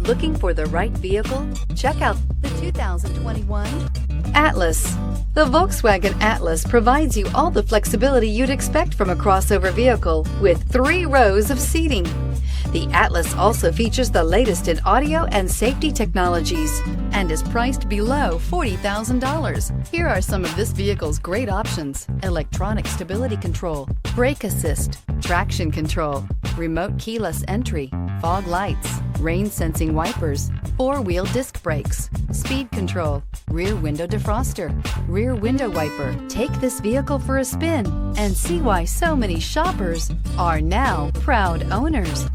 Looking for the right vehicle? Check out the 2021 Atlas. The Volkswagen Atlas provides you all the flexibility you'd expect from a crossover vehicle with 3 rows of seating. The Atlas also features the latest in audio and safety technologies and is priced below $40,000. Here are some of this vehicle's great options: electronic stability control, brake assist, traction control, remote keyless entry, fog lights, rain sensing wipers, 4-wheel disc brakes, speed control, rear window defroster, rear window wiper. Take this vehicle for a spin and see why so many shoppers are now proud owners.